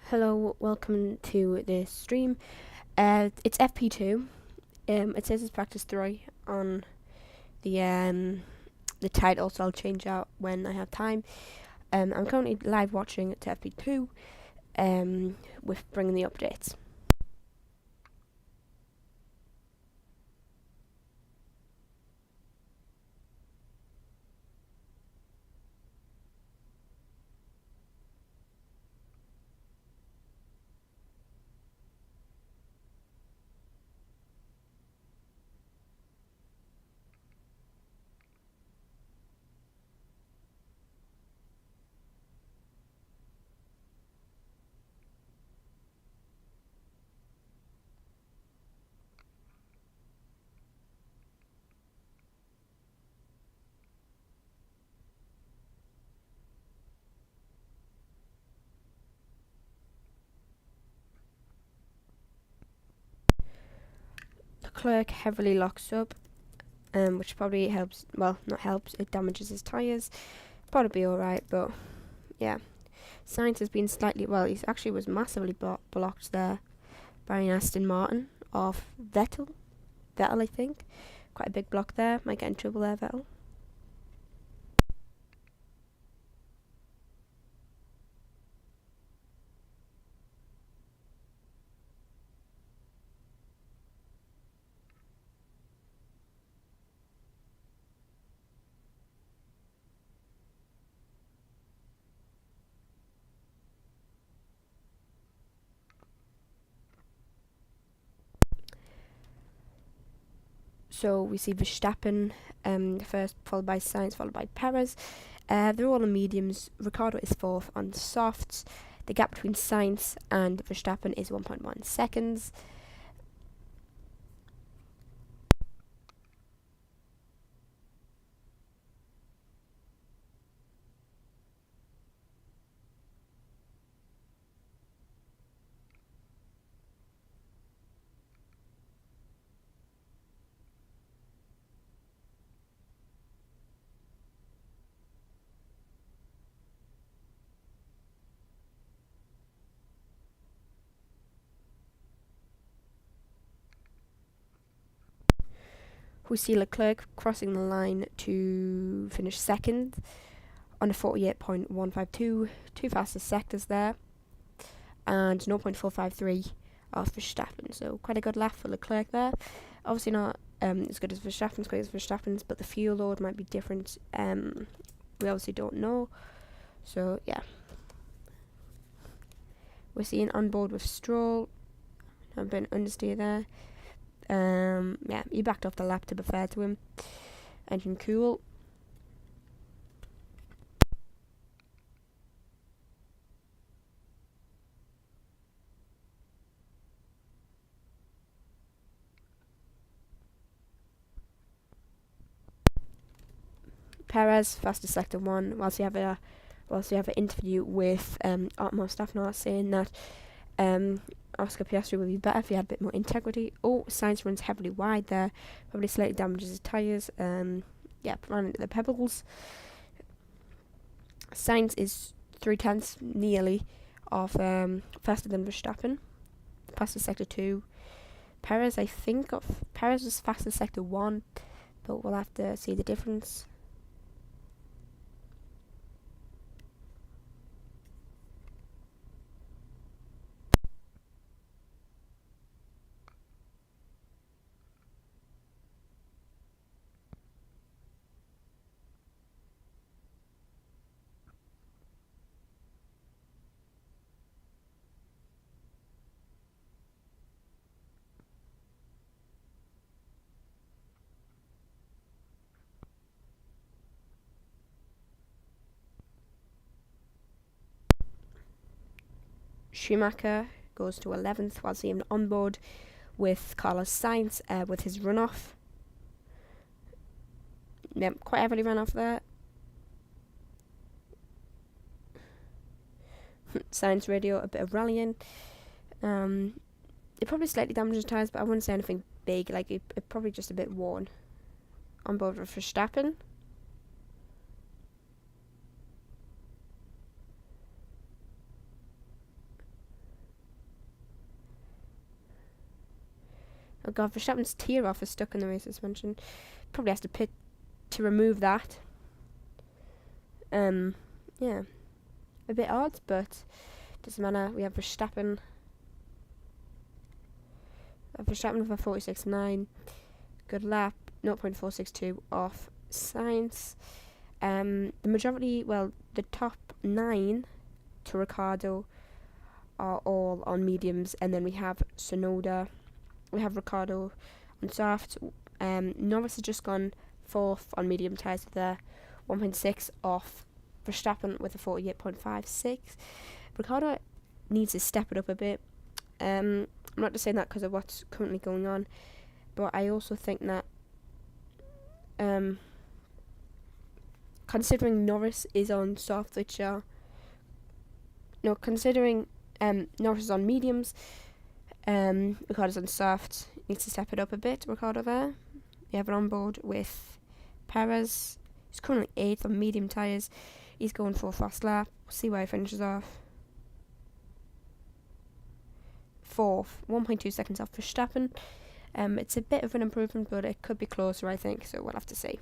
Hello, welcome to this stream. It's FP2. It says it's practice 3 on the title, so I'll change out when I have time. I'm currently live watching to FP2 with bringing the updates. Leclerc heavily locks up, which probably helps. Well, not helps. It damages his tyres. Probably be alright, but yeah. Sainz has been slightly. Well, he actually was massively blocked there by an Aston Martin of Vettel. Vettel, I think. Quite a big block there. Might get in trouble there, Vettel. So we see Verstappen first, followed by Sainz, followed by Perez. They're all on mediums. Ricciardo is fourth on softs. The gap between Sainz and Verstappen is 1.1 seconds. We see Leclerc crossing the line to finish second on a 48.152, two fastest sectors there, and 0.453 of Verstappen. So quite a good lap for Leclerc there. Obviously not as good as Verstappen's, great as Verstappen's, but the fuel load might be different. We obviously don't know. So yeah, we're seeing on board with Stroll. A bit understeer there. Yeah, he backed off the lap to be fair to him. Engine cool. Perez fastest sector one. Whilst we have an interview with Otmar Staffner saying that Oscar Piastri would be better if he had a bit more integrity. Oh, Sainz runs heavily wide there. Probably slightly damages his tyres. Yeah, ran into the pebbles. Sainz is 3/10 nearly of faster than Verstappen. Past the sector 2. Perez, I think Perez was faster sector 1, but we'll have to see the difference. Schumacher goes to 11th while seeing on board with Carlos Sainz with his runoff. Yeah, quite heavily run off there. Sainz radio, a bit of rallying. It probably slightly damaged his tyres, but I wouldn't say anything big. Like it probably just a bit worn. On board with Verstappen. Oh god, Verstappen's tear off is stuck in the rear suspension. Probably has to pit to remove that. Yeah, a bit odd, but doesn't matter. We have Verstappen. Verstappen with a 46.9. Good lap. 0.462 off Sainz. The majority, well, the top 9 to Ricciardo are all on mediums, and then we have Tsunoda. We have Ricciardo on soft. Norris has just gone 4th on medium tyres with a 1.6 off Verstappen with a 48.56. Ricciardo needs to step it up a bit. I'm not just saying that because of what's currently going on, but I also think that considering Norris is on soft, which are considering Norris is on mediums, Ricciardo's on soft, needs to step it up a bit. Ricciardo there. We have it on board with Perez. He's currently 8th on medium tyres. He's going for a fast lap. We'll see where he finishes off. 4th, 1.2 seconds off Verstappen. It's a bit of an improvement, but it could be closer, I think, so we'll have to see.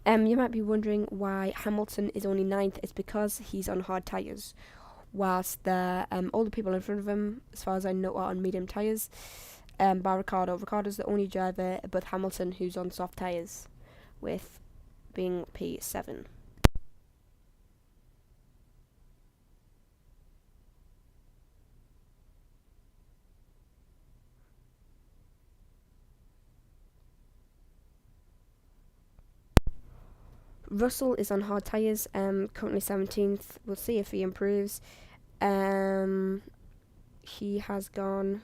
You might be wondering why Hamilton is only 9th. It's because he's on hard tyres, whilst the all the people in front of him, as far as I know, are on medium tyres. By Ricciardo. Ricciardo's the only driver above Hamilton who's on soft tyres, with being P7. Russell is on hard tyres, currently 17th. We'll see if he improves. He has gone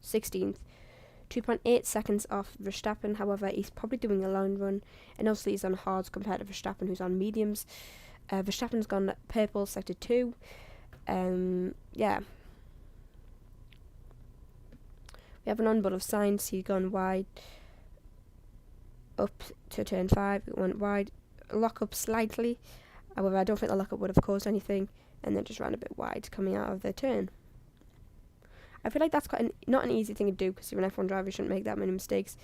16th. 2.8 seconds off Verstappen. However, he's probably doing a long run, and obviously he's on hards compared to Verstappen, who's on mediums. Verstappen's gone purple, sector 2. Yeah. We have an onboard of Sainz. He's gone wide up to turn 5. It went wide. Lock up slightly. However, I don't think the lock up would have caused anything, and then just ran a bit wide coming out of the turn. I feel like that's quite not an easy thing to do, because you're an F1 driver, you shouldn't make that many mistakes.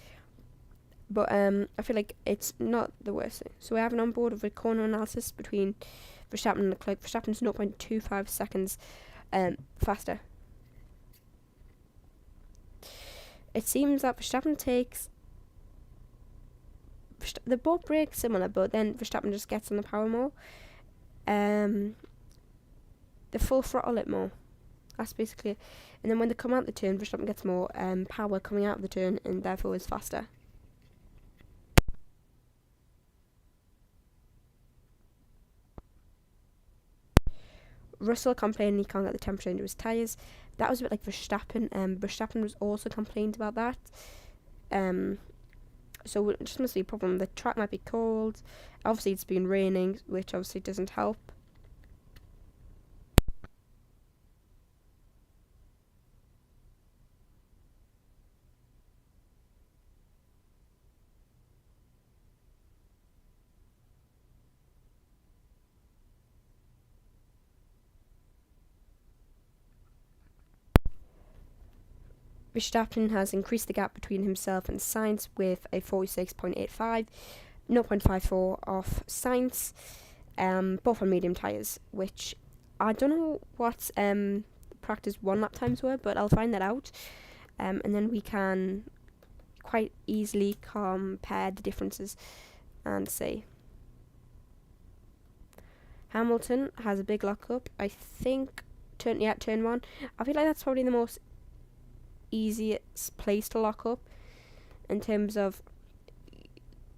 But I feel like it's not the worst thing. So we have an onboard of a corner analysis between Verstappen and Leclerc. Verstappen's 0.25 seconds faster. It seems that Verstappen takes... They both brake similar, but then Verstappen just gets on the power more. The full throttle it more. That's basically it. And then when they come out the turn, Verstappen gets more power coming out of the turn, and therefore is faster. Russell complained he can't get the temperature into his tyres. That was a bit like Verstappen. Verstappen was also complained about that. So it just must be a problem. The track might be cold. Obviously, it's been raining, which obviously doesn't help. Verstappen has increased the gap between himself and Sainz with a 46.85. 0.54 off Sainz, both on medium tyres, which I don't know what practice 1 lap times were, but I'll find that out, and then we can quite easily compare the differences and see. Hamilton has a big lockup, I think, turn 1. I feel like that's probably the most easiest place to lock up in terms of,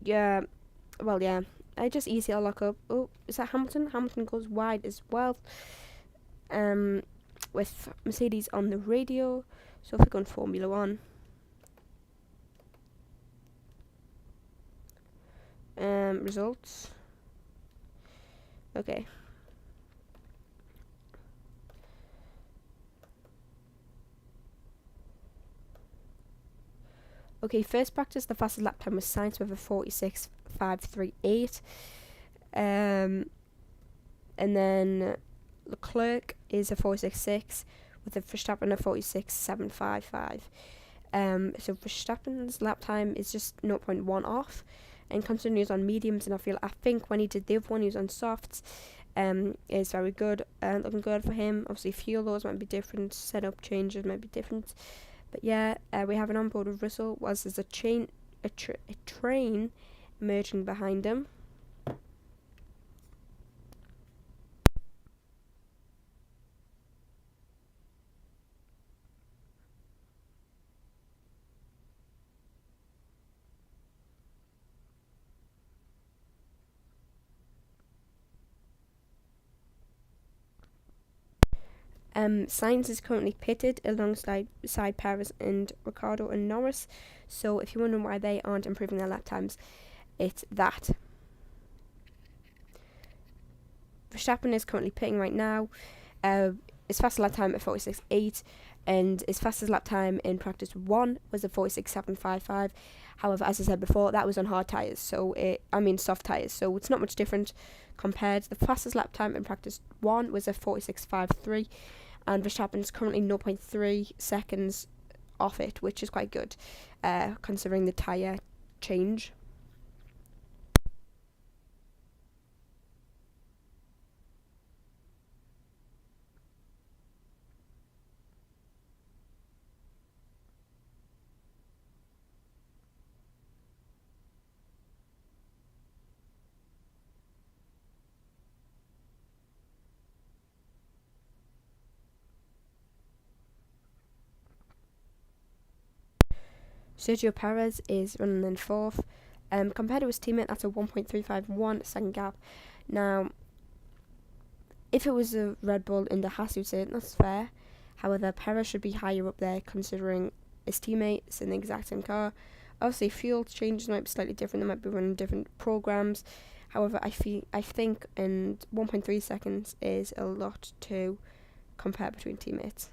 I just easier lock up. Oh, is that Hamilton? Hamilton goes wide as well, with Mercedes on the radio. So if we go in Formula 1, results. Okay. Okay, first practice, the fastest lap time was Sainz with a 46.538. And then Leclerc is a 46.6 with a Verstappen a 46.755. So Verstappen's lap time is just 0.1 off, and considering he was on mediums, and I think when he did the other one, he was on softs. Is very good, looking good for him. Obviously, fuel laws might be different, setup changes might be different, but yeah, we have an onboard of Russell. Was there's a train emerging behind him. Sainz is currently pitted alongside Perez and Ricciardo and Norris. So if you're wondering why they aren't improving their lap times, it's that. Verstappen is currently pitting right now. His fastest lap time at 46.8, and his fastest lap time in practice 1 was a 46.755. However, as I said before, that was on hard tyres, soft tyres, so it's not much different compared. The fastest lap time in practice 1 was a 46.53, and Verstappen's currently 0.3 seconds off it, which is quite good, considering the tyre change. Sergio Perez is running in 4th. Compared to his teammate, that's a 1.351 second gap. Now, if it was a Red Bull in the Haas, you'd say that's fair. However, Perez should be higher up there considering his teammates in the exact same car. Obviously, fuel changes might be slightly different. They might be running different programs. However, I think in 1.3 seconds is a lot to compare between teammates.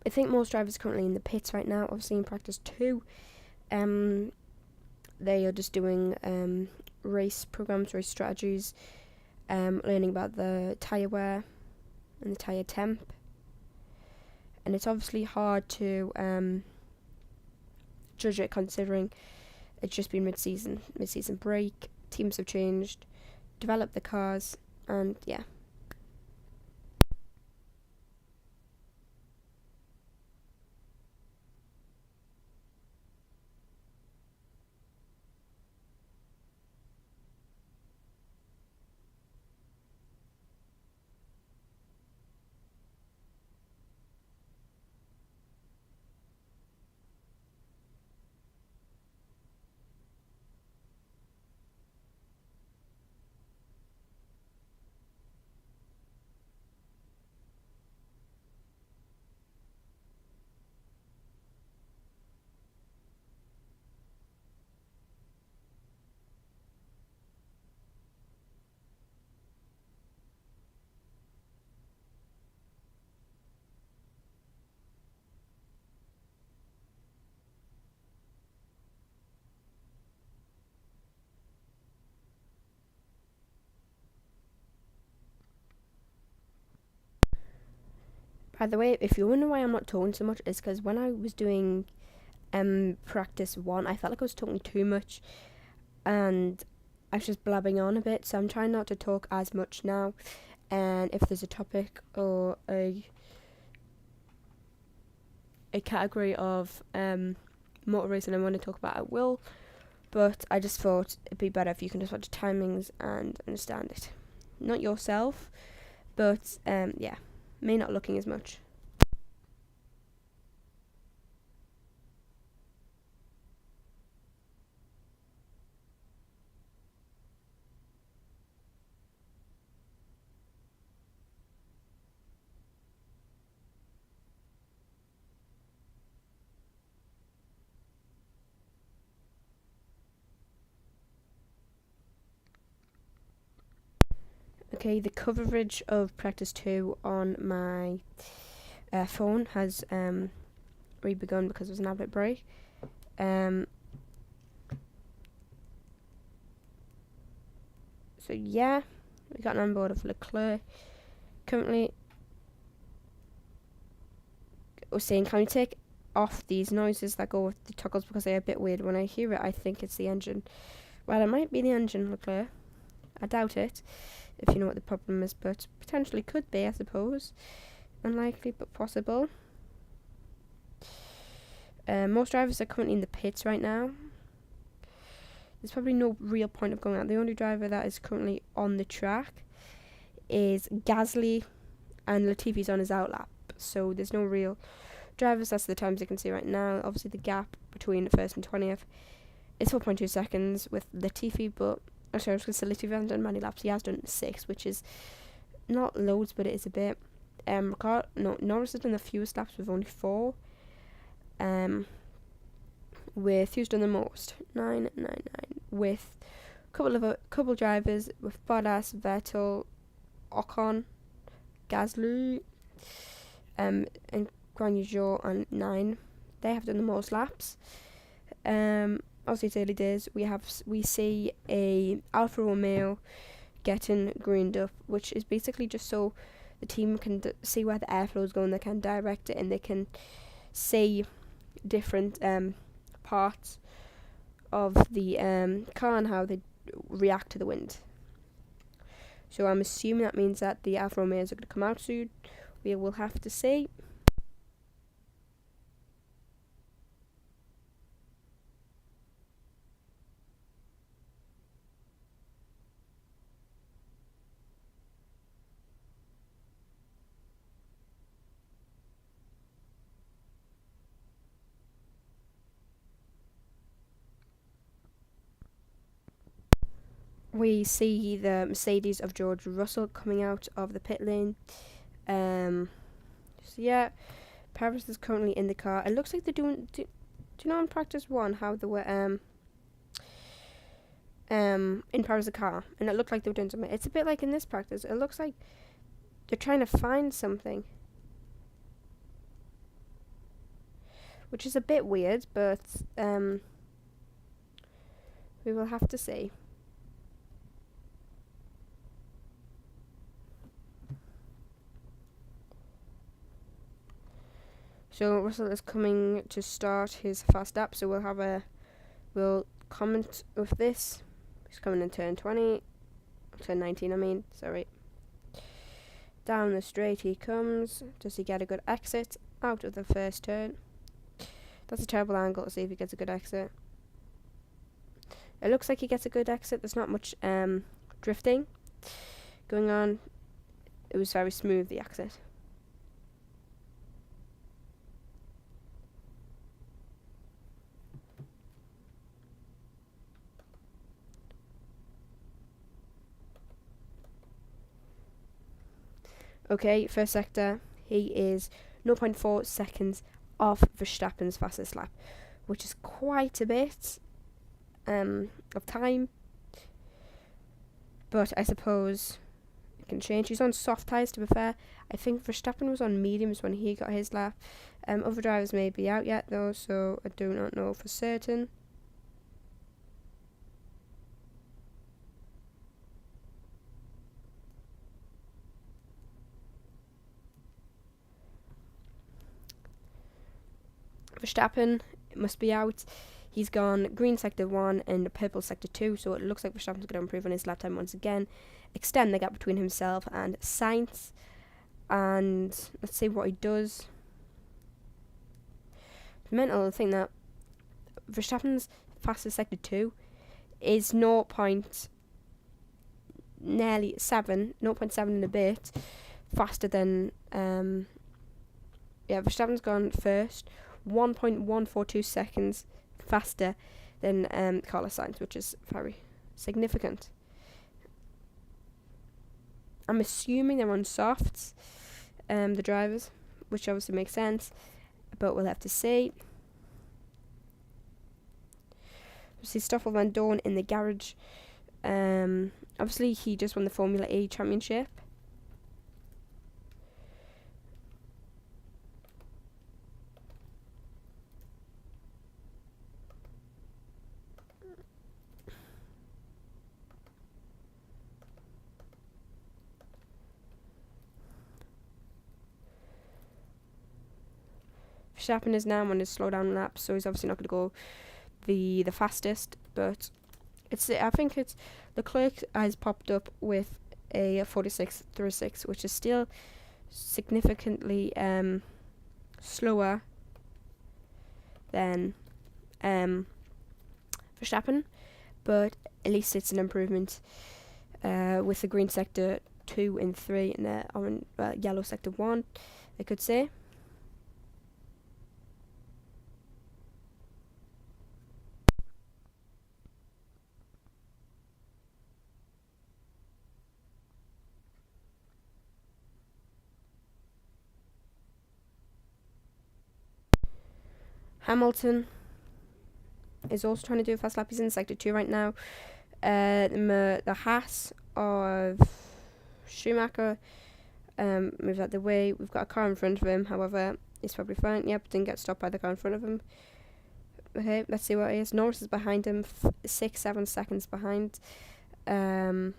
I think most drivers are currently in the pits right now. Obviously, in practice 2, they are just doing race programs, race strategies, learning about the tyre wear and the tyre temp. And it's obviously hard to judge it considering it's just been mid-season break. Teams have changed, developed the cars, and yeah. By the way, if you wonder why I'm not talking so much, it's because when I was doing practice 1, I felt like I was talking too much, and I was just blabbing on a bit, so I'm trying not to talk as much now. And if there's a topic or a category of motor racing I want to talk about, I will. But I just thought it'd be better if you can just watch the timings and understand it. Not yourself, but yeah, me not looking as much. Okay, the coverage of practice 2 on my phone has re-begun because it was an advert break. So yeah, we got an onboard of Leclerc. Currently, we're saying, can we take off these noises that go with the toggles because they're a bit weird. When I hear it, I think it's the engine. Well, it might be the engine, Leclerc. I doubt it, if you know what the problem is, but potentially could be, I suppose. Unlikely, but possible. Most drivers are currently in the pits right now. There's probably no real point of going out. The only driver that is currently on the track is Gasly, and Latifi's on his outlap. So there's no real drivers. That's the times you can see right now. Obviously, the gap between first and 20th is 4.2 seconds with Latifi, but actually, I was going to say Latifi hasn't done many laps. He has done 6, which is not loads, but it is a bit. Norris has done the fewest laps with only 4. With who's done the most? 999. With a couple drivers with Bottas, Vettel, Ocon, Gasly, and Guan Yu and 9. They have done the most laps. Obviously, it's early days. We see a Alfa Romeo getting greened up, which is basically just so the team can see where the airflow is going. They can direct it, and they can see different parts of the car and how they react to the wind. So I'm assuming that means that the Alfa Romeos are going to come out soon. We will have to see. We see the Mercedes of George Russell coming out of the pit lane. So yeah, Paris is currently in the car. It looks like they're doing. Do you know in practice 1 how they were in Paris the car, and it looked like they were doing something. It's a bit like in this practice. It looks like they're trying to find something, which is a bit weird, but we will have to see. So Russell is coming to start his fast lap, so we'll comment with this. He's coming in turn 20, turn 19 I mean, sorry. Down the straight he comes. Does he get a good exit out of the first turn? That's a terrible angle to see if he gets a good exit. It looks like he gets a good exit. There's not much drifting going on. It was very smooth, the exit. Okay, first sector, he is 0.4 seconds off Verstappen's fastest lap, which is quite a bit of time. But I suppose it can change. He's on soft tyres, to be fair. I think Verstappen was on mediums when he got his lap. Other drivers may be out yet, though, so I do not know for certain. Verstappen must be out. He's gone green sector 1 and purple sector 2, so it looks like Verstappen's going to improve on his lap time once again, extend the gap between himself and Sainz, and let's see what he does. The mental thing that Verstappen's fastest sector 2 is 0.7 and a bit faster than Verstappen's gone first 1.142 seconds faster than Carlos Sainz, which is very significant. I'm assuming they're on softs, the drivers, which obviously makes sense, but we'll have to see. We see Stoffel Van Dorn in the garage. Obviously, he just won the Formula E championship. Verstappen is now on his slow down lap, so he's obviously not going to go the fastest, but I think it's Leclerc has popped up with a 46.36, which is still significantly slower than Verstappen, but at least it's an improvement with the green sector 2 and 3 and the orange, yellow sector 1, I could say. Hamilton is also trying to do a fast lap. He's in sector 2 right now. The Haas of Schumacher moves out the way. We've got a car in front of him, however, he's probably fine. Yep, didn't get stopped by the car in front of him. Okay, let's see what it is. Norris is behind him, 6-7 seconds behind. Let's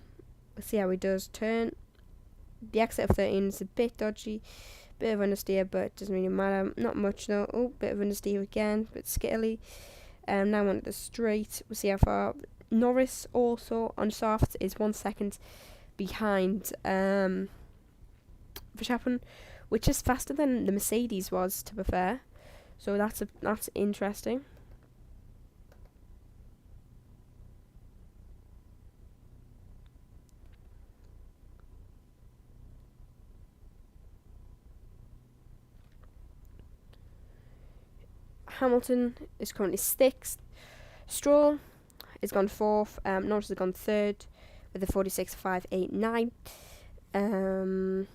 see how he does turn. The exit of 13 is a bit dodgy. Bit of understeer, but it doesn't really matter. Not much though. Oh, bit of understeer again, bit skittily. Now on the straight. We'll see how far. Norris also on soft is 1 second behind Verstappen, which is faster than the Mercedes was, to be fair. So that's interesting. Hamilton is currently 6th. Stroll is gone 4th. Norris has gone 3rd with a 46.589.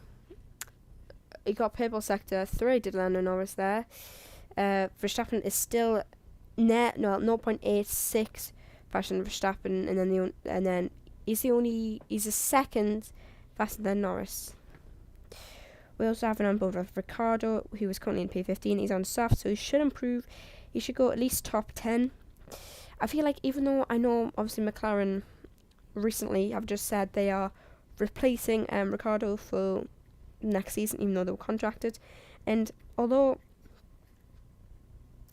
He got purple sector 3. Did Lando Norris there? Verstappen is still 0.86 faster than Verstappen, and then he's a second faster than Norris. We also have an onboard of Ricciardo, who is currently in P15. He's on soft, so he should improve. He should go at least top 10. I feel like, even though I know, obviously, McLaren recently have just said they are replacing Ricciardo for next season, even though they were contracted. And although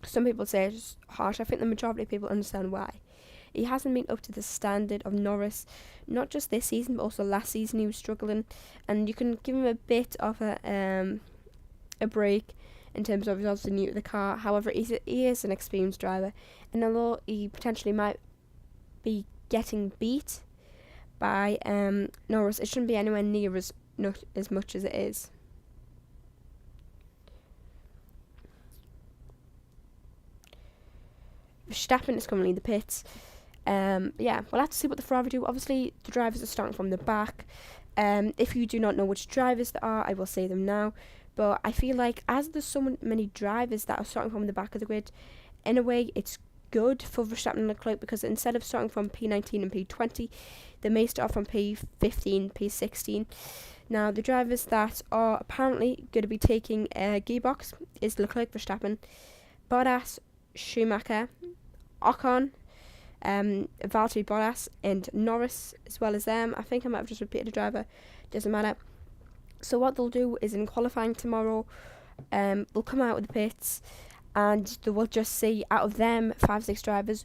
some people say it's harsh, I think the majority of people understand why. He hasn't been up to the standard of Norris, not just this season, but also last season he was struggling. And you can give him a bit of a break in terms of he's also new to the car. However, he is an experienced driver, and although he potentially might be getting beat by Norris, it shouldn't be anywhere near as much as it is. Verstappen is currently in the pits. We'll have to see what the Ferrari do. Obviously, the drivers are starting from the back. If you do not know which drivers there are, I will say them now. But I feel like, as there's so many drivers that are starting from the back of the grid, in a way, it's good for Verstappen and Leclerc, because instead of starting from P19 and P20, they may start from P15, P16. Now, the drivers that are apparently going to be taking a gearbox is Leclerc, Verstappen, Bottas, Schumacher, Ocon, Valtteri Bottas and Norris, as well as them. I think I might have just repeated a driver, doesn't matter. So what they'll do is, in qualifying tomorrow, they'll come out of the pits and they will just see out of them 5-6 drivers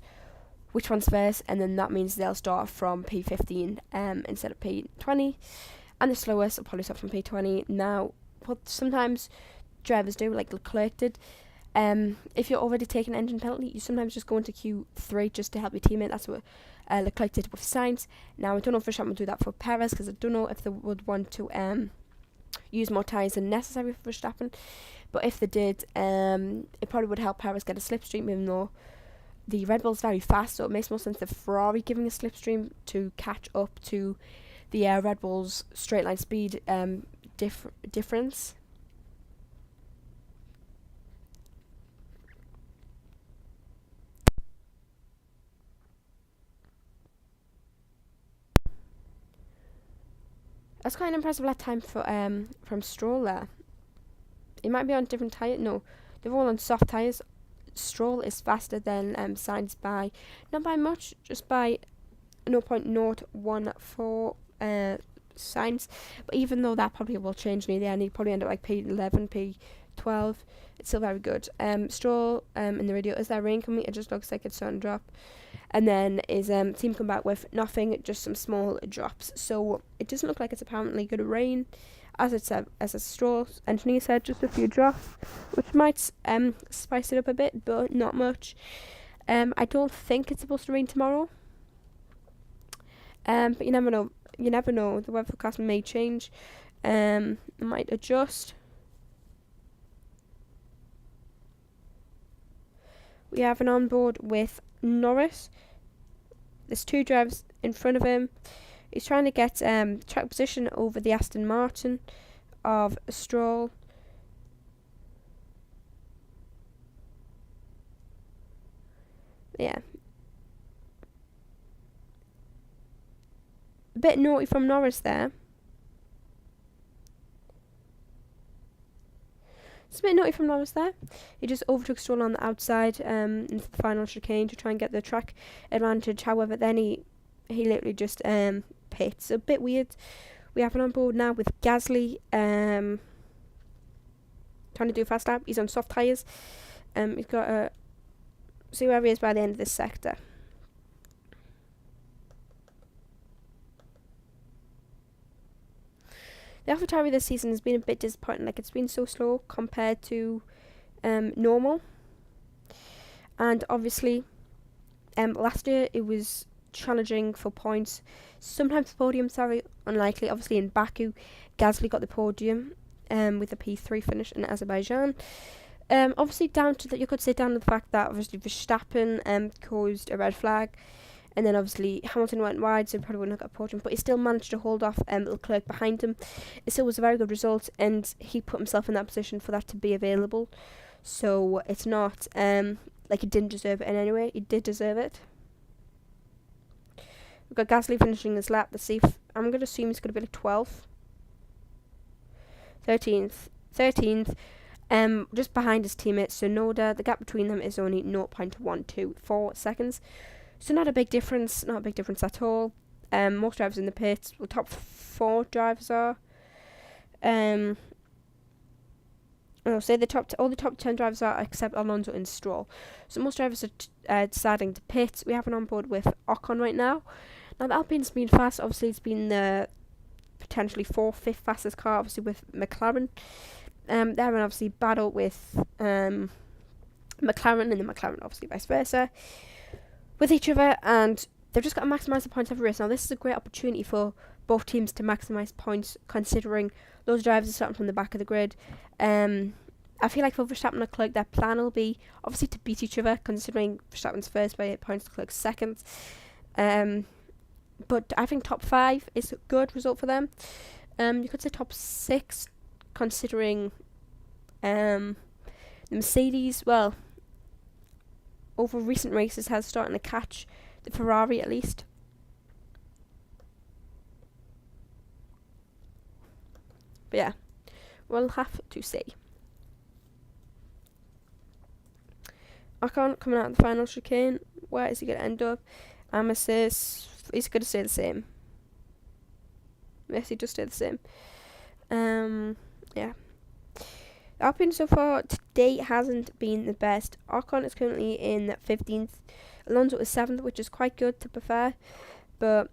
which one's first, and then that means they'll start from P15 instead of P20, and the slowest will probably start from P20. Now, what sometimes drivers do, like Leclerc did, if you're already taking an engine penalty, you sometimes just go into Q3 just to help your teammate. That's what Leclerc did with Sainz. Now, I don't know if Verstappen will do that for Perez, because I don't know if they would want to use more tyres than necessary for Verstappen. But if they did, it probably would help Perez get a slipstream, even though the Red Bull's very fast, so it makes more sense the Ferrari giving a slipstream to catch up to the Red Bull's straight line speed difference. That's quite an impressive lap time for from Stroll there. It might be on different tyres. No, they're all on soft tyres. Stroll is faster than Sainz by, not by much, just by 0.014 Sainz. But even though that probably will change near the end, he probably end up like P11, P12. It's still very good. Stroll in the radio, is there rain coming? It just looks like it's starting to drop. And then his team come back with nothing, just some small drops. So it doesn't look like it's apparently going to rain. As it said, as a Stroll engineer said, just a few drops, which might spice it up a bit, but not much. I don't think it's supposed to rain tomorrow. But you never know. You never know. The weather forecast may change. It might adjust. We have an onboard with Norris. There's 2 drivers in front of him. He's trying to get track position over the Aston Martin of Stroll. Yeah. A bit naughty from Norris there. It's a bit naughty from Norris there. He just overtook Stroll on the outside into the final chicane to try and get the track advantage. However, then he literally just pits. A bit weird. We have an on board now with Gasly trying to do a fast lap. He's on soft tyres. He's got to see where he is by the end of this sector. The AlphaTauri this season has been a bit disappointing. Like, it's been so slow compared to normal. And obviously, last year it was challenging for points. Sometimes podium, unlikely. Obviously in Baku, Gasly got the podium with a P3 finish in Azerbaijan. Obviously down to you could say down to the fact that obviously Verstappen caused a red flag. And then obviously Hamilton went wide, so he probably wouldn't have got a podium. But he still managed to hold off Leclerc behind him. It still was a very good result, and he put himself in that position for that to be available. So it's not like he didn't deserve it in any way. He did deserve it. We've got Gasly finishing his lap. Let's see if I'm going to assume he's going to be like 12th. 13th. Just behind his teammate Tsunoda. The gap between them is only 0.124 seconds. So not a big difference, at all. Most drivers in the pits, well, top 4 drivers are. I'll say all the top 10 drivers are except Alonso and Stroll. So most drivers are deciding to pit. We have an on board with Ocon right now. Now the Alpine's been fast. Obviously it's been the potentially 4th, 5th fastest car, obviously with McLaren. They're in obviously battle with McLaren, and then McLaren obviously vice versa with each other, and they've just got to maximise the points every race. Now this is a great opportunity for both teams to maximise points, considering those drivers are starting from the back of the grid. I feel like for Verstappen and Leclerc, their plan will be obviously to beat each other, considering Verstappen's first by 8 points, Leclerc's second. But I think top 5 is a good result for them. You could say top 6, considering the Mercedes, well, over recent races has starting to catch the Ferrari at least. But yeah, we'll have to see. Ocon coming out of the final chicane. Where is he going to end up? Says he's going to stay the same. Yes, he does stay the same. Yeah. Alpine so far today hasn't been the best. Ocon is currently in 15th. Alonso is 7th, which is quite good to be fair. But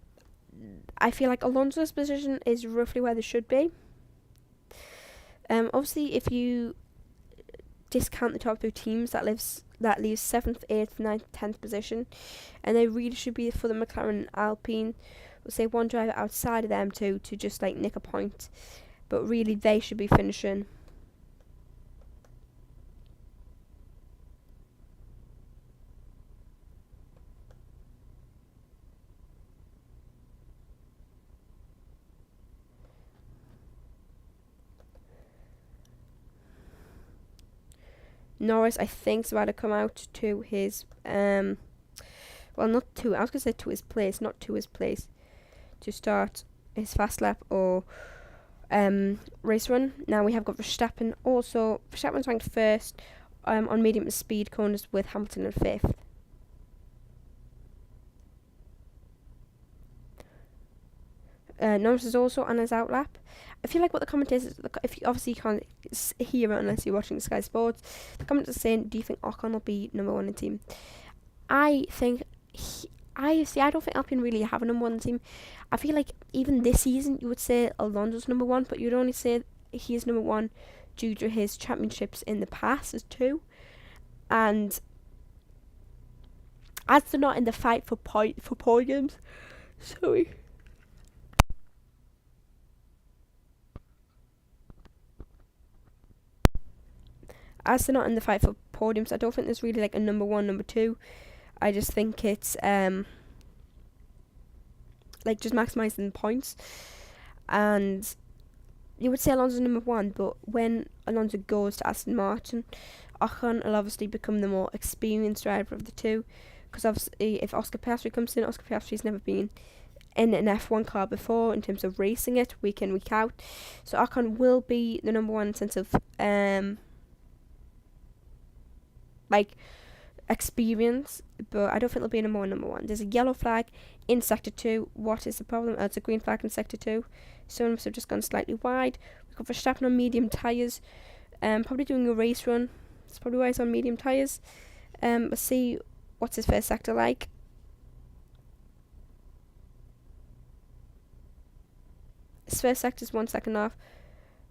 I feel like Alonso's position is roughly where they should be. Obviously, if you discount the top two teams, that leaves 7th, 8th, 9th, 10th position, and they really should be for the McLaren Alpine. We'll say one driver outside of them to just like nick a point, but really they should be finishing. Norris, I think, is about to come out to his well, not to. I was gonna say to his place, not to his place, to start his fast lap or race run. Now we have got Verstappen. Also, Verstappen's ranked first on medium speed corners with Hamilton in 5th. Norris is also on his outlap. I feel like what the commentators, if you obviously can't hear it unless you're watching Sky Sports, the commentators are saying, do you think Ocon will be number 1 in the team? I think, I don't think Alpine really have a number 1 in the team. I feel like even this season you would say Alonso's number 1, but you'd only say he is number 1 due to his championships in the past as 2. And as they're not in the fight for podiums, sorry. As they're not in the fight for podiums, I don't think there's really like a number 1, number 2. I just think it's like just maximising points. And you would say Alonso's number 1, but when Alonso goes to Aston Martin, Ocon will obviously become the more experienced driver of the two. Because obviously, if Oscar Piastri comes in, Oscar Piastri's never been in an F1 car before in terms of racing it week in, week out. So Ocon will be the number 1 in sense of like experience, but I don't think there'll be a number 1. There's a yellow flag in sector 2. What is the problem? It's a green flag in sector 2. So must have just gone slightly wide. We've got Verstappen on medium tyres, probably doing a race run. It's probably why he's on medium tyres. Let's see what's his first sector like. His first sector is 1 second off,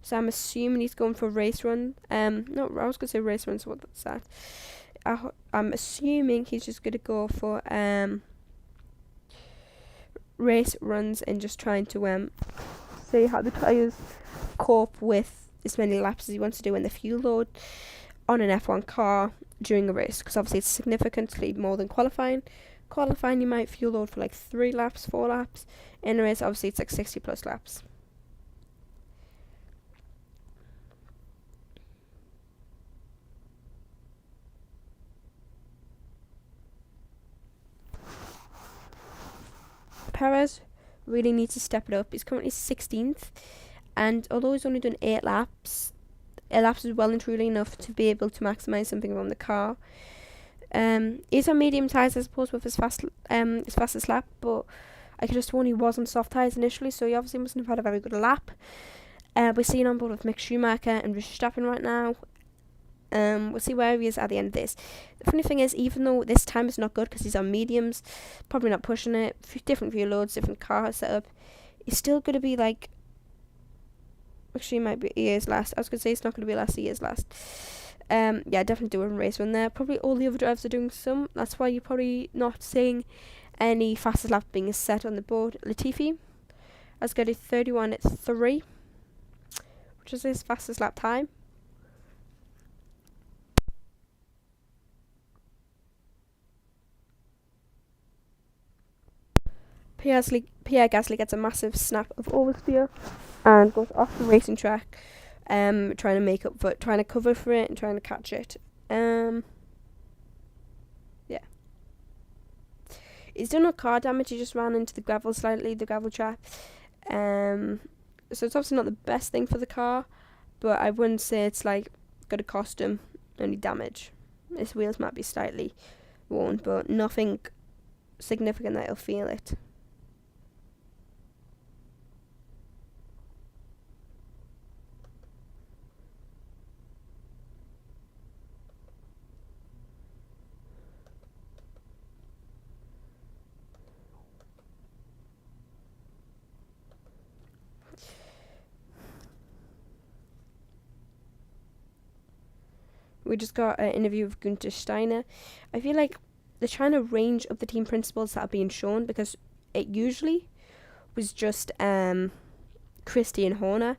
so I'm assuming he's going for a race run. No, I was going to say race run, so what's that? I'm assuming he's just going to go for race runs and just trying to see how the tyres cope with as many laps as he wants to do in the fuel load on an F1 car during a race, because obviously it's significantly more than qualifying. Qualifying, you might fuel load for like 3 laps, 4 laps. In a race, obviously it's like 60 plus laps. Perez really needs to step it up. He's currently 16th, and although he's only done 8 laps is well and truly enough to be able to maximise something on the car. He's on medium tyres, I suppose, with his fastest lap, but I could have sworn he was on soft tyres initially, so he obviously mustn't have had a very good lap. We're seeing on board with Mick Schumacher and Verstappen right now. We'll see where he is at the end of this. The funny thing is, even though this time is not good because he's on mediums, probably not pushing it, different fuel loads, different car setup, he's still going to be like, actually he might be years last. I was going to say it's not going to be last, years last. Yeah, definitely doing a race run there. Probably all the other drivers are doing some. That's why you're probably not seeing any fastest lap being set on the board. Latifi has got a 31.3, which is his fastest lap time. Pierre Gasly gets a massive snap of oversteer and goes off the racing track, trying to cover for it and trying to catch it. Yeah. He's done no car damage, he just ran into the gravel trap. So it's obviously not the best thing for the car, but I wouldn't say it's like going to cost him any damage. His wheels might be slightly worn, but nothing significant that he'll feel it. we just got an interview with Gunther Steiner. I feel like they're trying to range up the team principles that are being shown, because it usually was just Christian Horner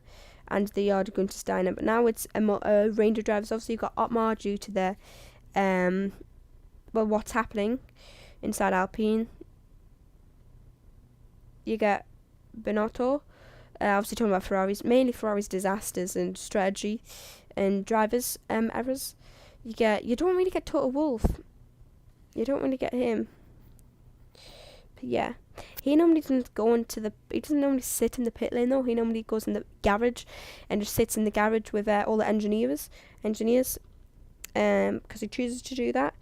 and the odd Gunther Steiner, but now it's a range of drivers. Obviously, you've got Otmar due to the what's happening inside Alpine. You get Binotto, obviously talking about Ferraris, mainly Ferrari's disasters and strategy and drivers errors. You don't really get Toto Wolff. You don't really get him. But yeah, he normally doesn't he doesn't normally sit in the pit lane though. He normally goes in the garage and just sits in the garage with all the engineers, because he chooses to do that.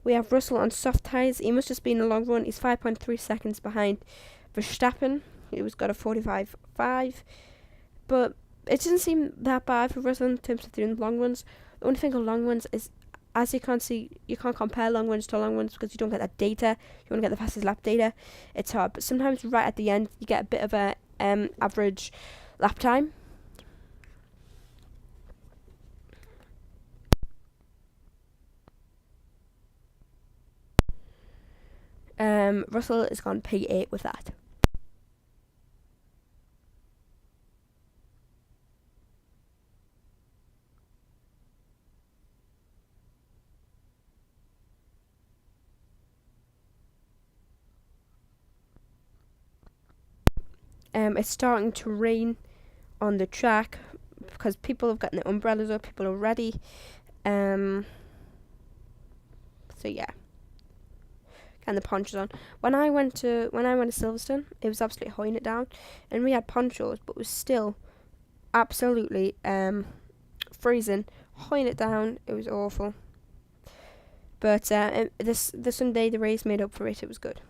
We have Russell on soft tyres. He must just be in the long run. He's 5.3 seconds behind Verstappen. He was got a 45.5, but it doesn't seem that bad for Russell in terms of doing long runs. The only thing on long runs is, as you can't see, you can't compare long runs to long runs because you don't get that data. You want to get the fastest lap data. It's hard, but sometimes right at the end you get a bit of a average lap time. Russell is gone P8 with that. It's starting to rain on the track because people have gotten their umbrellas up. People are ready. So yeah, and the ponchos on. When I went to Silverstone, it was absolutely hoeing it down, and we had ponchos, but it was still absolutely freezing, hoeing it down. It was awful. But the Sunday the race made up for it. It was good.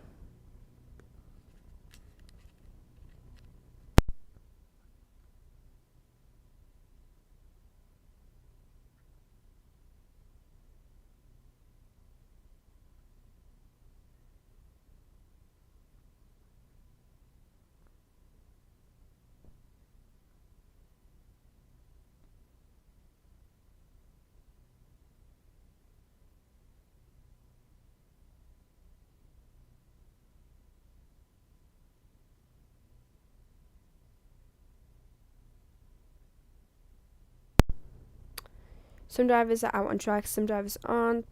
Some drivers are out on track, some drivers aren't.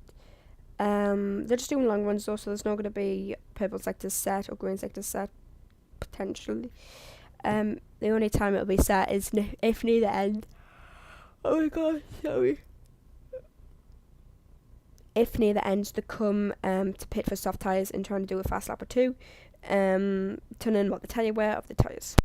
They're just doing long runs though, so there's not going to be purple sectors set or green sectors set, potentially. The only time it'll be set is if near the end. Oh my god, sorry. If near the end they come to pit for soft tyres and trying to do a fast lap or two, turning what the tyre wear of the tyres.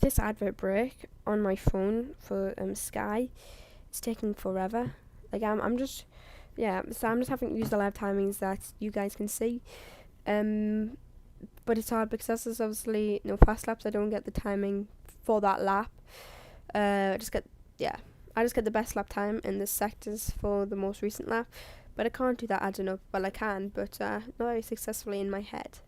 This advert break on my phone for Sky, it's taking forever. Like I'm just, yeah. So I'm just having to use the live timings that you guys can see. But it's hard because there's obviously no fast laps. I don't get the timing for that lap. I just get the best lap time in the sectors for the most recent lap. But I can't do that adding up. Well, I can, but not very successfully in my head.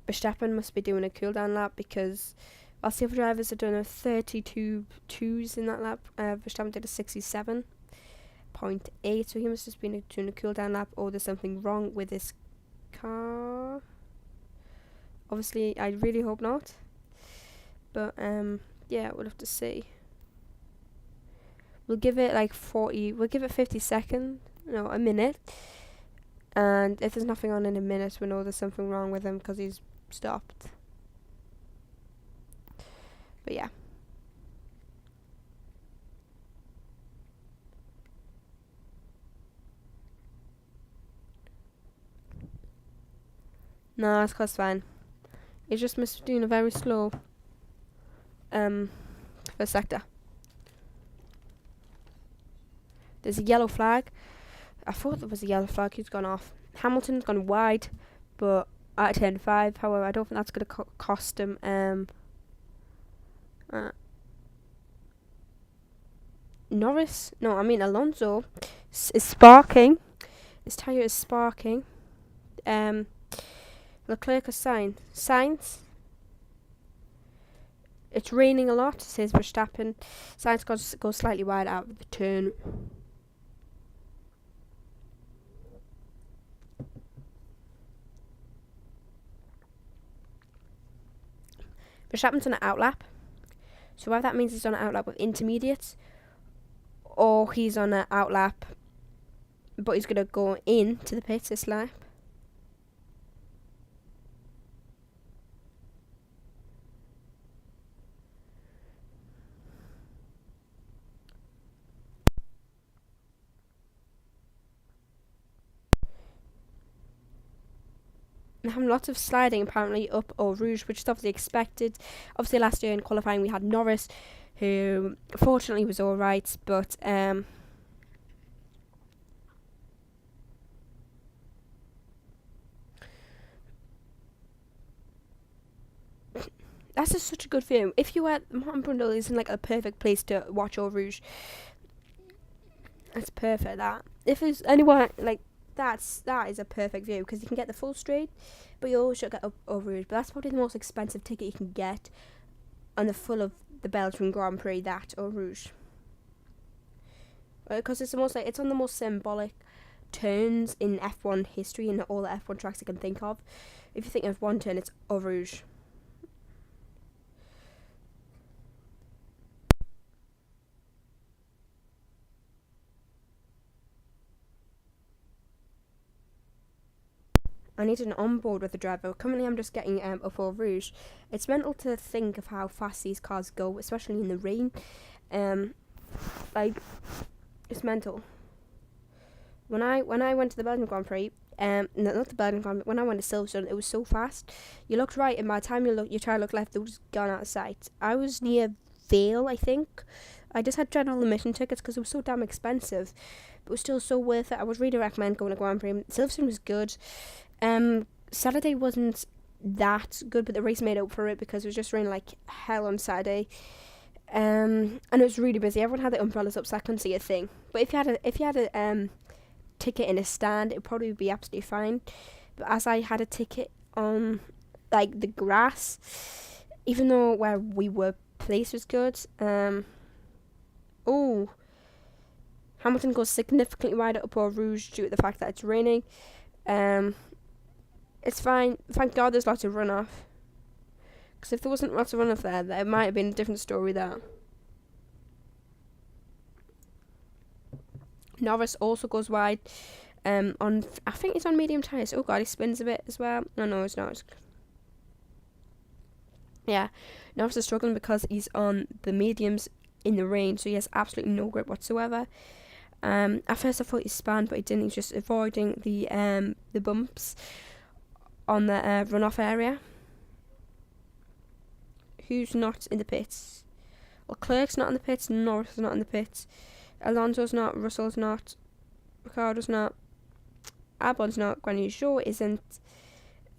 Verstappen must be doing a cool down lap because whilst the other drivers are doing a 32 twos in that lap, Verstappen did a 67.8, so he must have been doing a cool down lap, or there's something wrong with his car. Obviously, I really hope not. But yeah, we'll have to see. We'll give it like 40. We'll give it 50 seconds. No, a minute. And if there's nothing on in a minute, we know there's something wrong with him because he's stopped. But yeah. No, it's fine. It's just Mr. doing a very slow first sector. There's a yellow flag. I thought there was a yellow flag. He's gone off. Hamilton's gone wide, but at 10-5. However, I don't think that's going to cost him. Norris? No, I mean Alonso is sparking. His tyre is sparking. Leclerc has Sainz. It's raining a lot, says Verstappen. Sainz goes slightly wide out of the turn. Verstappen's on an outlap. So whether that means he's on an outlap with intermediates, or he's on an outlap, but he's going to go into the pits this lap. They're having lots of sliding apparently up Eau Rouge, which is obviously expected. Obviously last year in qualifying we had Norris, who fortunately was alright, but that's just such a good view. If you were Martin Brundle is in like a perfect place to watch Eau Rouge. That's perfect. That if there's anywhere like that is a perfect view because you can get the full straight, but you also get Eau Rouge. But that's probably the most expensive ticket you can get on the full of the Belgian Grand Prix. That Eau Rouge, because it's it's on the most symbolic turns in F1 history and all the F1 tracks I can think of. If you think of one turn, it's Eau Rouge. I need an onboard with the driver. Currently, I'm just getting up Eau Rouge. It's mental to think of how fast these cars go, especially in the rain. Like, it's mental. When I went to the Belgian Grand Prix, not the Belgian Grand Prix, when I went to Silverstone, it was so fast. You looked right, and by the time you try to look left, they were just gone out of sight. I was near Vale, I think. I just had general admission tickets because it was so damn expensive, but it was still so worth it. I would really recommend going to Grand Prix. Silverstone was good. Saturday wasn't that good, but the race made up for it because it was just raining like hell on Saturday. And it was really busy. Everyone had their umbrellas up, so I couldn't see a thing. But if you had a ticket in a stand, it would probably be absolutely fine. But as I had a ticket on like the grass, even though where we were placed was good. Hamilton goes significantly wider up Eau Rouge due to the fact that it's raining. It's fine. Thank God there's lots of runoff. Because if there wasn't lots of runoff there might have been a different story there. Norris also goes wide. I think he's on medium tyres. Oh God, he spins a bit as well. No, it's not. Yeah, Norris is struggling because he's on the mediums in the rain, so he has absolutely no grip whatsoever. At first I thought he spun, but he didn't. He's just avoiding the bumps on the runoff area. Who's not in the pits? Well, Leclerc's not in the pits, Norris is not in the pits, Alonso's not, Russell's not, Ricciardo's not, Albon's not, Guanyu Zhou isn't,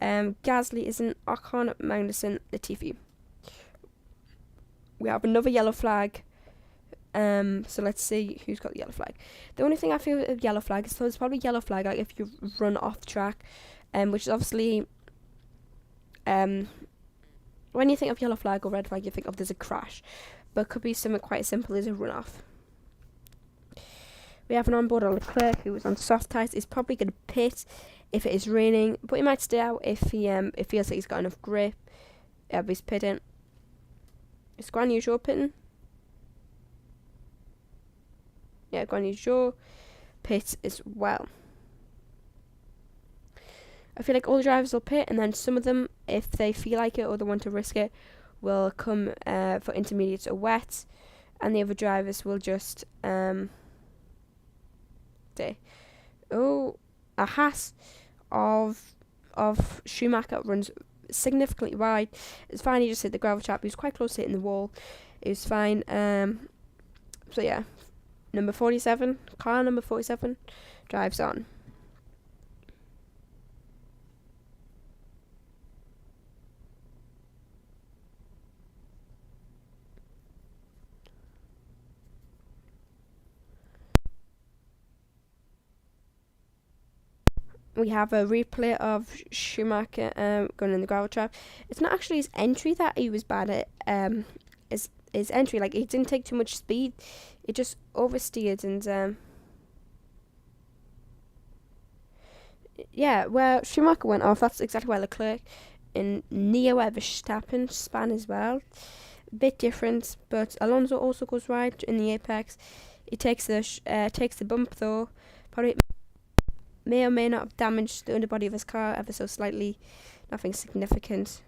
Gasly isn't, Ocon, Magnussen, Latifi. We have another yellow flag. So let's see who's got the yellow flag. The only thing I feel with a yellow flag is there's probably yellow flag like if you run off the track, which is obviously when you think of yellow flag or red flag, you think of there's a crash, but it could be something quite as simple as a run off. We have an onboard on Leclerc who was on soft tyres. Is probably going to pit if it is raining, but he might stay out if he feels like he's got enough grip. He's pitting. Is Guan Yu Zhou pitting? Yeah, Guan Yu Zhou pits as well. I feel like all the drivers will pit, and then some of them, if they feel like it or they want to risk it, will come for intermediates or wet, and the other drivers will just stay. Oh, a Haas of Schumacher runs significantly wide. It's fine. He just hit the gravel trap. He was quite close to hitting the wall. It was fine. So yeah, number 47, car number 47, drives on. We have a replay of Schumacher going in the gravel trap. It's not actually his entry that he was bad at. His entry, like, he didn't take too much speed. It just oversteered and yeah, where Schumacher went off, that's exactly where Leclerc and near where Verstappen span as well. A bit different, but Alonso also goes right in the apex. He takes the bump though. Probably may or may not have damaged the underbody of his car ever so slightly. Nothing significant.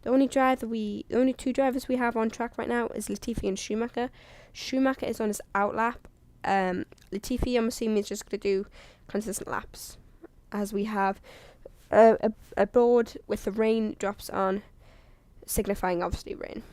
The only two drivers we have on track right now is Latifi and Schumacher. Schumacher is on his out lap. Latifi, I'm assuming, is just going to do consistent laps, as we have a board with the raindrops on, signifying obviously rain.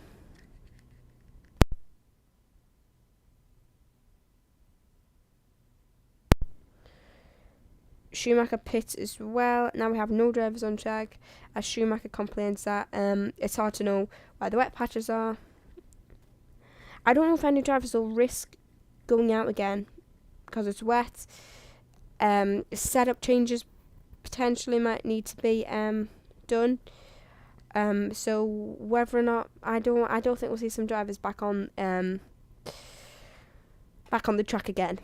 Schumacher pits as well. Now we have no drivers on track, as Schumacher complains that it's hard to know where the wet patches are. I don't know if any drivers will risk going out again because it's wet. Setup changes potentially might need to be done. So whether or not, I don't think we'll see some drivers back on the track again.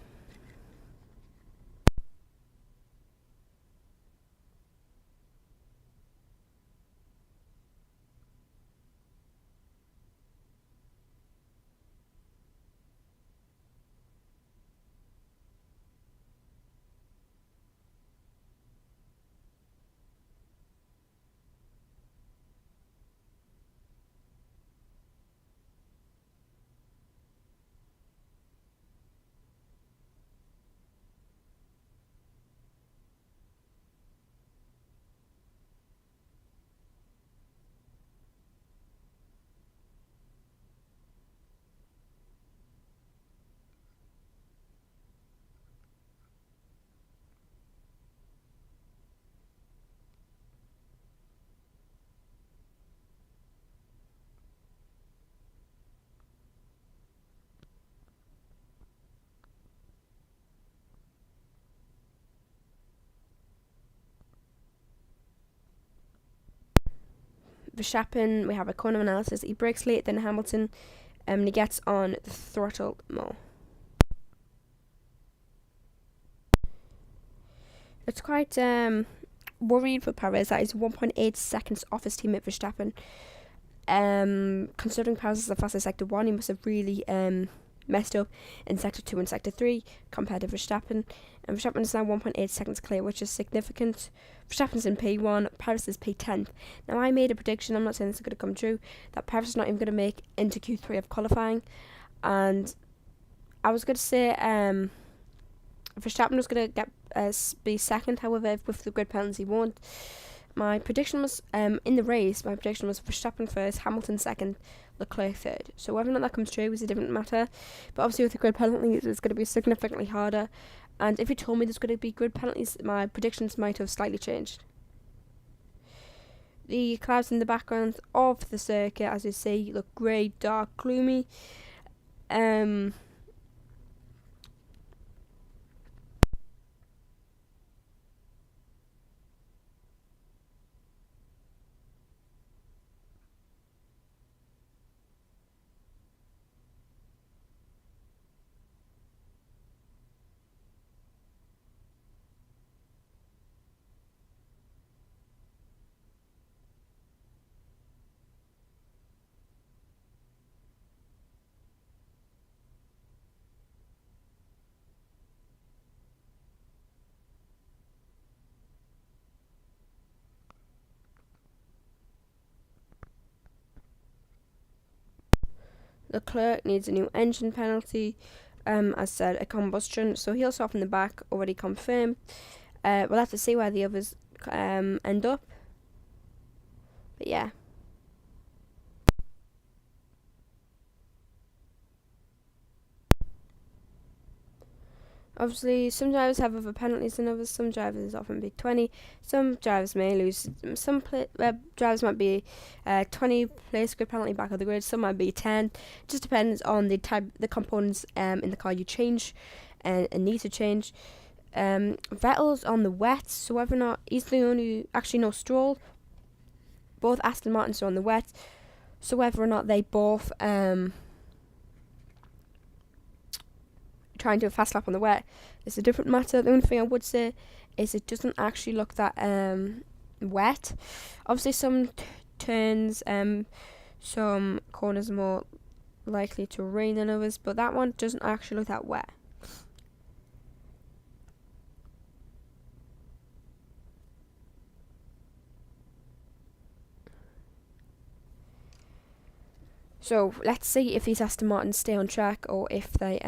Verstappen, we have a corner analysis. He brakes late than Hamilton, and he gets on the throttle more. It's quite worrying for Perez that he's 1.8 seconds off his teammate Verstappen. Considering Perez is the fastest Sector 1, he must have really messed up in Sector 2 and Sector 3 compared to Verstappen. And Verstappen is now 1.8 seconds clear, which is significant. Verstappen's in P1, Perez is P10th. Now, I made a prediction, I'm not saying this is going to come true, that Perez is not even going to make into Q3 of qualifying. And I was going to say Verstappen was going to get be second, however, with the grid penalties he won't. My prediction was, in the race, my prediction was Verstappen first, Hamilton second, Leclerc third. So whether or not that comes true is a different matter. But obviously with the grid penalties, it's going to be significantly harder. And if you told me there's going to be grid penalties, my predictions might have slightly changed. The clouds in the background of the circuit, as you see, look grey, dark, gloomy. Leclerc needs a new engine penalty. As said, a combustion, so he'll stop in the back, already confirmed. We'll have to see where the others end up. But yeah. Obviously, some drivers have other penalties than others. Some drivers often be 20. Some drivers may lose. Some drivers might be 20 place grid penalty back of the grid. Some might be 10. It just depends on the components in the car you change and need to change. Vettel's on the wet, so whether or not he's the only. Actually, no, Stroll. Both Aston Martins are on the wet, so whether or not they both try and do a fast lap on the wet is a different matter. The only thing I would say is it doesn't actually look that wet. Obviously, some turns, some corners are more likely to rain than others, but that one doesn't actually look that wet. So let's see if these Aston Martins stay on track or if they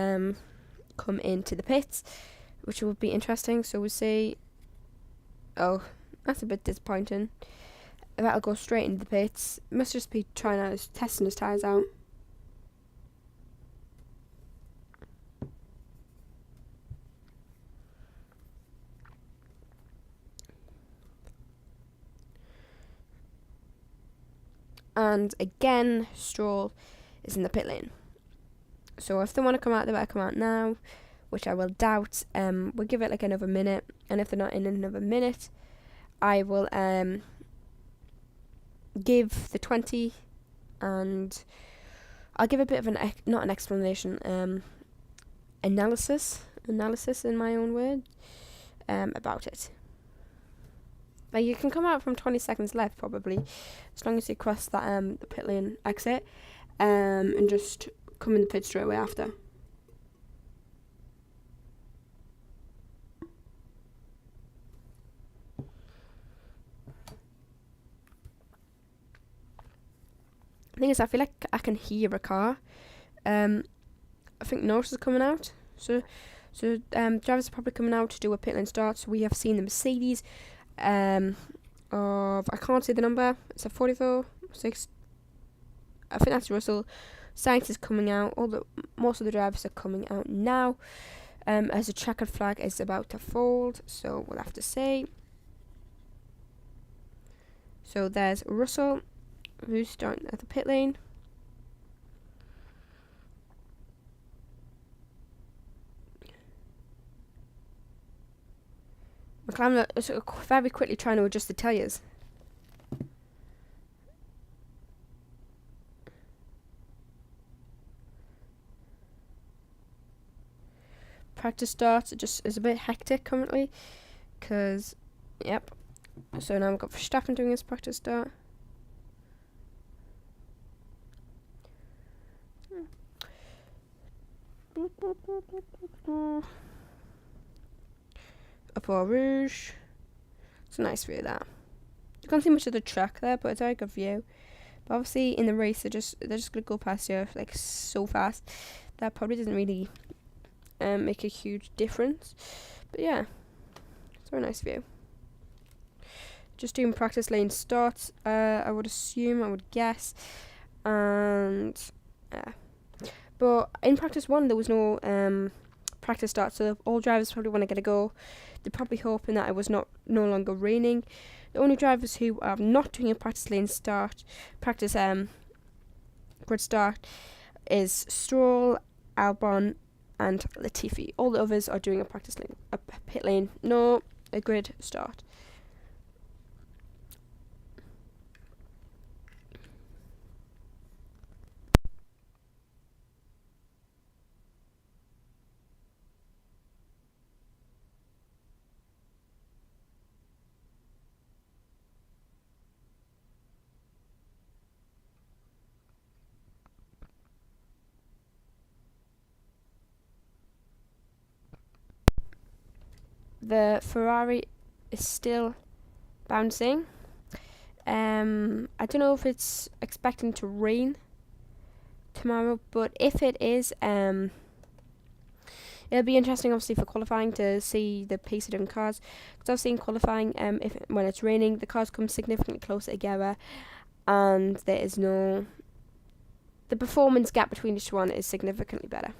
come into the pits, which would be interesting. So we'll see. Oh, that's a bit disappointing. That'll go straight into the pits. Must just be testing his tyres out. And again, Stroll is in the pit lane. So if they want to come out, they better come out now, which I will doubt. We'll give it like another minute, and if they're not in another minute, I will give the 20, and I'll give a bit of not an explanation, analysis in my own words, about it. Like, you can come out from 20 seconds left, probably, as long as you cross that the pit lane exit, and just come in the pit straight away after. The thing is, I feel like I can hear a car. I think Norris is coming out, so drivers are probably coming out to do a pit lane start. So we have seen the Mercedes of, I can't see the number, it's a 44, 6, I think that's Russell. Sainz is coming out, most of the drivers are coming out now, as the checkered flag is about to fold, so we'll have to see. So there's Russell, who's starting at the pit lane. McLaren are very quickly trying to adjust the tyres. Practice start just is a bit hectic currently, because, yep. So now we've got Verstappen doing his practice start. Up Eau Rouge. It's a nice view there. You can't see much of the track there, but it's a very good view. But obviously in the race they're just gonna go past you like so fast. That probably doesn't really make a huge difference. But yeah, it's a very nice view. Just doing practice lane starts, I would guess. And yeah. But in practice 1 there was no practice start, so all drivers probably want to get a go. They're probably hoping that it was no longer raining. The only drivers who are not doing a practice grid start is Stroll, Albon, and Latifi. All the others are doing a pit lane, no a grid start. The Ferrari is still bouncing. I don't know if it's expecting to rain tomorrow. But if it is, it'll be interesting, obviously, for qualifying to see the pace of different cars. Because I've seen qualifying, when it's raining, the cars come significantly closer together, and the performance gap between each one is significantly better.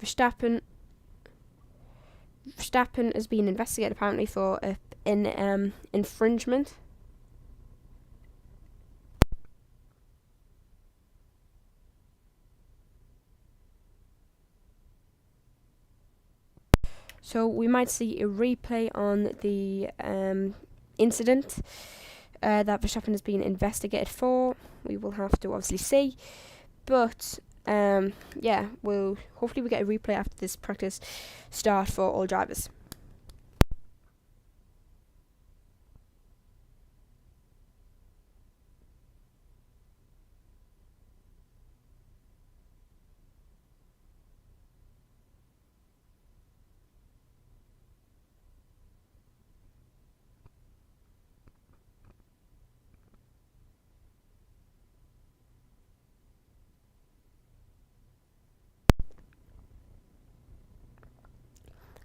Verstappen has been investigated apparently for an infringement. So we might see a replay on the incident that Verstappen has been investigated for. We will have to obviously see, but yeah, hopefully we get a replay after this practice start for all drivers.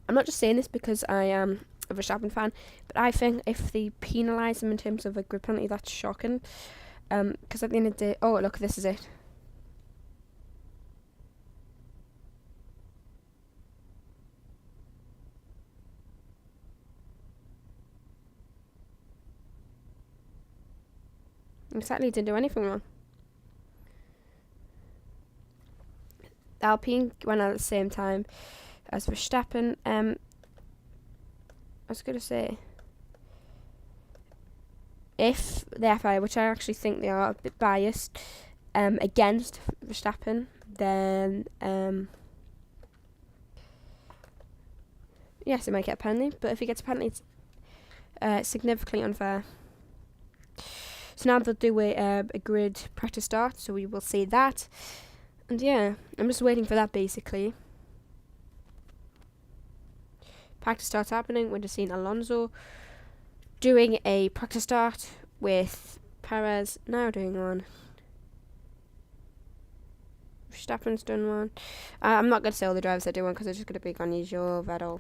I'm not just saying this because I am a Verstappen fan, but I think if they penalise him in terms of a grid penalty, that's shocking. Because at the end of the day, oh look, this is it. Exactly, didn't do anything wrong. The Alpine went out at the same time as Verstappen. I was going to say, if the FIA, which I actually think they are a bit biased against Verstappen, then yes, he might get a penalty. But if he gets a penalty, it's significantly unfair. So now they'll do a grid practice start, so we will see that. And yeah, I'm just waiting for that basically. Practice start's happening. We're just seeing Alonso doing a practice start with Perez now doing one. Verstappen's done one. I'm not going to say all the drivers that do one because it's just going to be Guanyu Zhou, Vettel.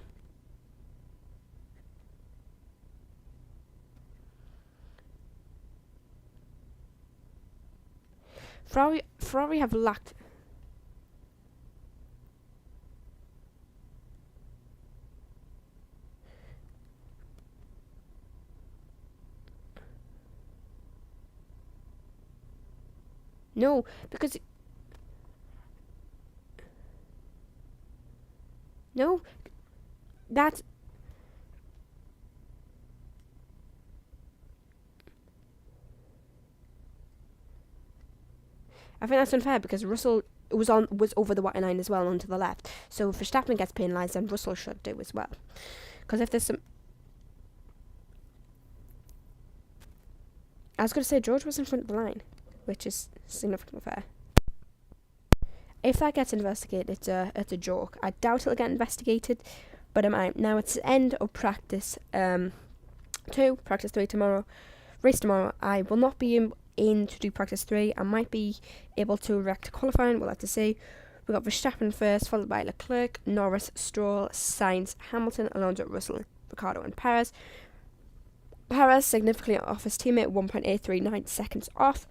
Ferrari have lacked. No, because no, that's I think that's unfair because Russell was over the white line as well onto the left. So if Verstappen gets penalised, then Russell should do as well. Because if there's some, I was going to say George was in front of the line, which is significantly fair. If that gets investigated, it's a joke. I doubt it'll get investigated, but it might. Now it's the end of practice 2, practice 3 tomorrow, race tomorrow. I will not be in to do practice 3. I might be able to erect qualifying, we'll have to see. We got Verstappen first, followed by Leclerc, Norris, Stroll, Sainz, Hamilton, Alonso, Russell, Ricciardo and Perez. Perez significantly off his teammate, 1.839 seconds off,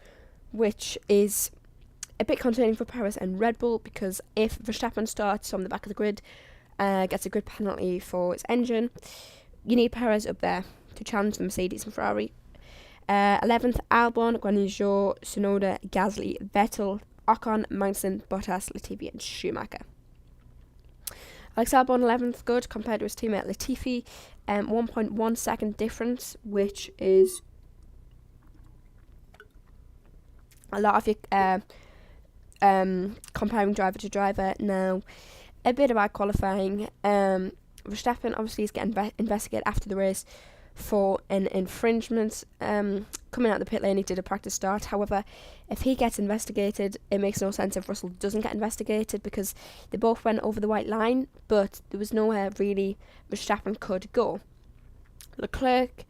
which is a bit concerning for Perez and Red Bull, because if Verstappen starts on the back of the grid, gets a grid penalty for his engine, you need Perez up there to challenge the Mercedes and Ferrari. 11th, Albon, Guanyu Zhou, Tsunoda, Gasly, Vettel, Ocon, Magnussen, Bottas, Latifi and Schumacher. Alex Albon 11th, good compared to his teammate Latifi, 1.1 second difference, which is a lot. If comparing driver to driver. Now, a bit about qualifying. Verstappen obviously is getting investigated after the race for an infringement. Coming out of the pit lane, he did a practice start. However, if he gets investigated, it makes no sense if Russell doesn't get investigated, because they both went over the white line, but there was nowhere really Verstappen could go. Leclerc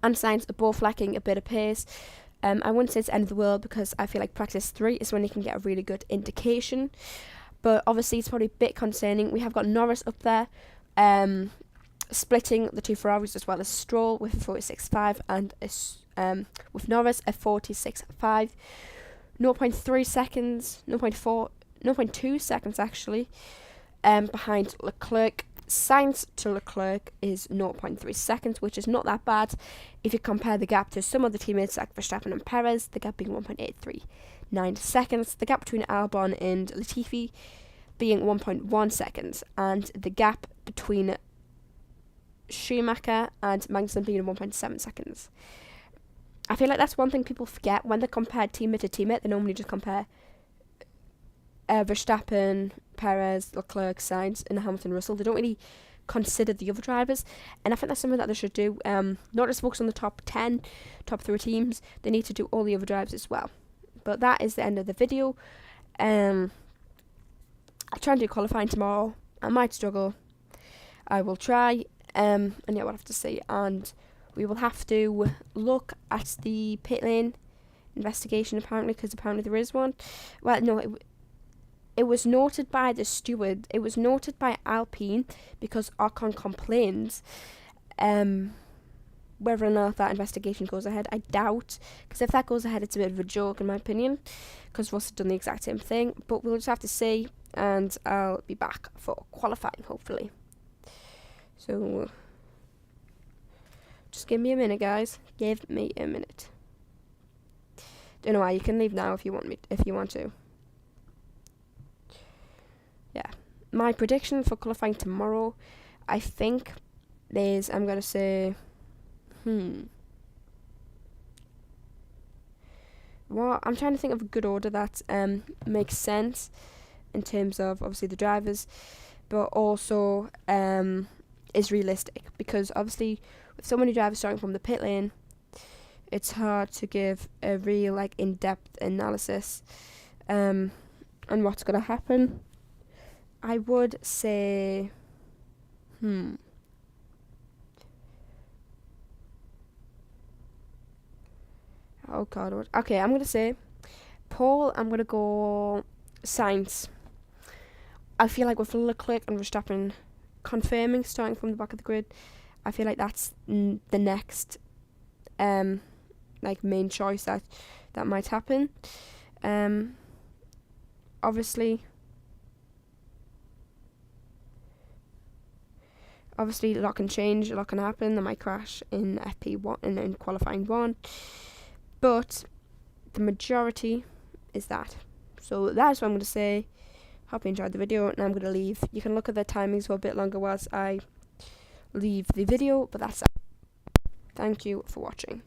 and Sainz are both lacking a bit of pace. I wouldn't say it's the end of the world, because I feel like practice 3 is when you can get a really good indication. But obviously it's probably a bit concerning. We have got Norris up there, splitting the two Ferraris, as well as Stroll with 46.5 and with Norris at 46.5. 0.3 seconds, 0.2 seconds actually, behind Leclerc. Sainz to Leclerc is 0.3 seconds, which is not that bad if you compare the gap to some other teammates like Verstappen and Perez, the gap being 1.839 seconds, the gap between Albon and Latifi being 1.1 seconds, and the gap between Schumacher and Magnussen being 1.7 seconds. I feel like that's one thing people forget when they compare teammate to teammate. They normally just compare Verstappen, Perez, Leclerc, Sainz, and Hamilton, Russell. They don't really consider the other drivers, and I think that's something that they should do. Not just focus on the top 10, top 3 teams. They need to do all the other drivers as well. But that is the end of the video. I'll try and do qualifying tomorrow. I might struggle. I will try. And yeah, we'll have to see. And we will have to look at the pit lane investigation, apparently, because apparently there is one. Well, no, it was noted by the steward. It was noted by Alpine because Ocon complains. Whether or not that investigation goes ahead, I doubt. Because if that goes ahead, it's a bit of a joke, in my opinion. Because Russell's done the exact same thing. But we'll just have to see. And I'll be back for qualifying, hopefully. So, just give me a minute, guys. Give me a minute. Don't know why. You can leave now if you want to. Yeah, my prediction for qualifying tomorrow, I think, is I'm gonna say, well, I'm trying to think of a good order that makes sense in terms of obviously the drivers, but also is realistic, because obviously with so many drivers starting from the pit lane, it's hard to give a real in-depth analysis on what's gonna happen. I would say, oh god, what? Okay, I'm gonna say, Paul, I'm gonna go Sainz. I feel like with Leclerc and Verstappen confirming starting from the back of the grid, I feel like that's the next, main choice that might happen. Obviously, a lot can change, a lot can happen. There might crash in FP1 and in qualifying 1, but the majority is that. So that's what I'm going to say. Hope you enjoyed the video, and I'm going to leave. You can look at the timings for a bit longer whilst I leave the video, but that's it. Thank you for watching.